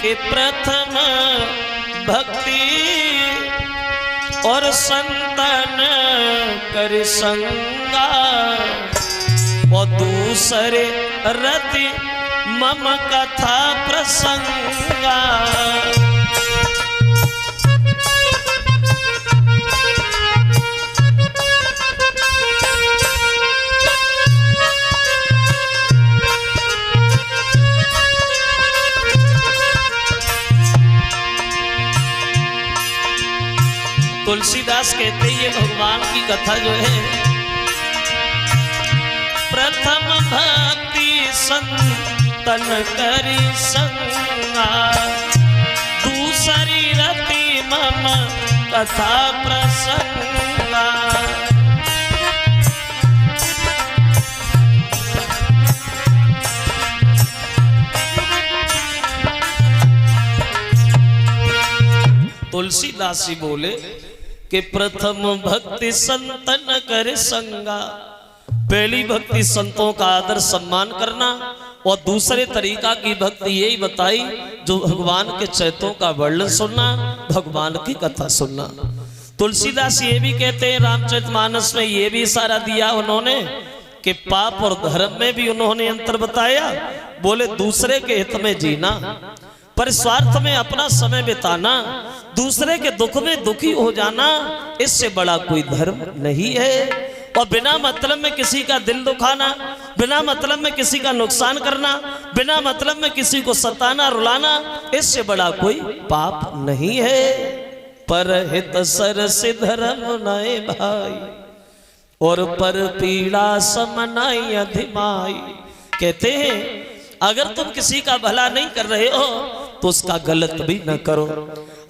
कि प्रथम भक्ति और संतन कर संगा और दूसरे रति मम कथा प्रसंगा। तुलसीदास कहते हैं ये भगवान की कथा जो है, प्रथम भक्ति संतन करी संगा दूसरी रति मम कथा प्रसंगा। तुलसीदास जी बोले कि प्रथम भक्ति संतन करे संगा, पहली भक्ति संतों का आदर सम्मान करना और दूसरे तरीका की भक्ति यही बताई जो भगवान के चैतों का वर्णन सुनना, भगवान की कथा सुनना। तुलसीदास ये भी कहते हैं रामचरितमानस में ये भी इशारा दिया उन्होंने कि पाप और धर्म में भी उन्होंने अंतर बताया। बोले दूसरे के हित में जीना, पर स्वार्थ में अपना समय बिताना, दूसरे के दुख में दुखी हो जाना, इससे बड़ा कोई धर्म नहीं है। और बिना मतलब में किसी का दिल दुखाना, बिना मतलब में किसी का नुकसान करना, बिना मतलब में किसी को सताना रुलाना, इससे बड़ा कोई पाप नहीं है। पर हित सर से धर्म नए भाई और पर पीड़ा समनाई अधिमाई। कहते हैं अगर तुम किसी का भला नहीं कर रहे हो तो उसका गलत भी न करो।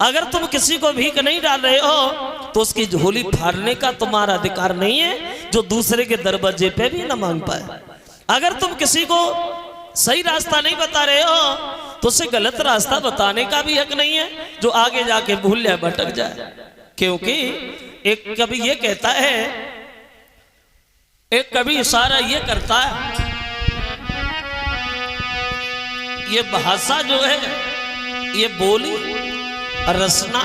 अगर तुम किसी को भीख नहीं डाल रहे हो तो उसकी झोली फाड़ने का तुम्हारा अधिकार नहीं है जो दूसरे के दरवाजे पे भी न मांग पाए। अगर तुम किसी को सही रास्ता नहीं बता रहे हो तो उसे गलत रास्ता बताने का भी हक नहीं है जो आगे जाके भूल जाए, भटक जाए। क्योंकि एक कवि ये कहता है, एक कवि इशारा ये करता है, ये भाषा जो है, ये बोली रसना,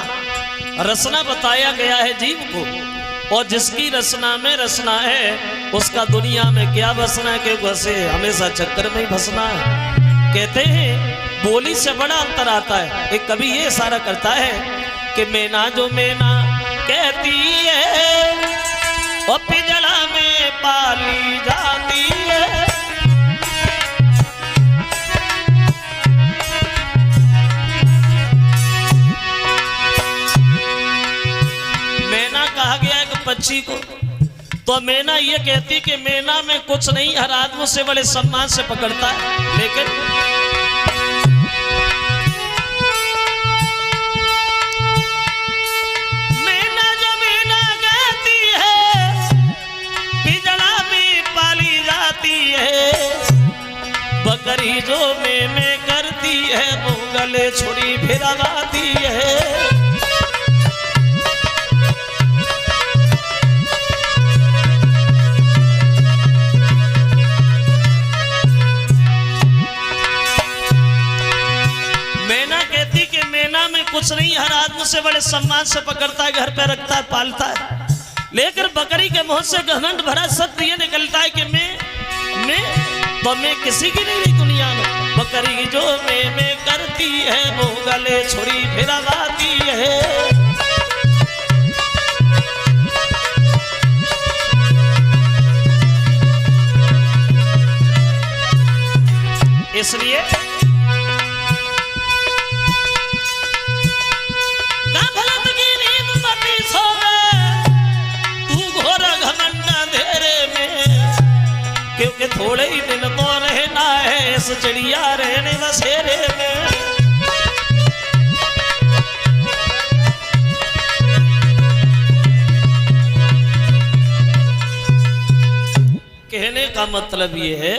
रसना बताया गया है जीव को, और जिसकी रसना में रसना है उसका दुनिया में क्या बसना है, क्योंकि उसे हमेशा चक्कर में ही फंसना है। कहते हैं बोली से बड़ा अंतर आता है। एक कवि ये इशारा करता है कि मैना जो मैना कहती है और पिंजड़ा में पाली जाती है। पक्षी को तो मैना ये कहती कि मैना में कुछ नहीं, हर आदमी से बड़े सम्मान से पकड़ता है। लेकिन मैना जो मैना कहती है पिंजड़ा में पाली जाती है, बकरी जो में करती है वो गले छुरी फिरवाती है। कुछ नहीं, हर आदमी से बड़े सम्मान से पकड़ता है, घर पे रखता है, पालता है। लेकिन बकरी के मुंह से घमंड भरा सत्य ये निकलता है कि मैं किसी की नहीं रही दुनिया में। बकरी जो मैं करती है वो गले छुरी फिरवाती है। इसलिए क्योंकि थोड़े ही दिन तो रहना है इस चिड़िया रहने बसेरे में। कहने का मतलब ये है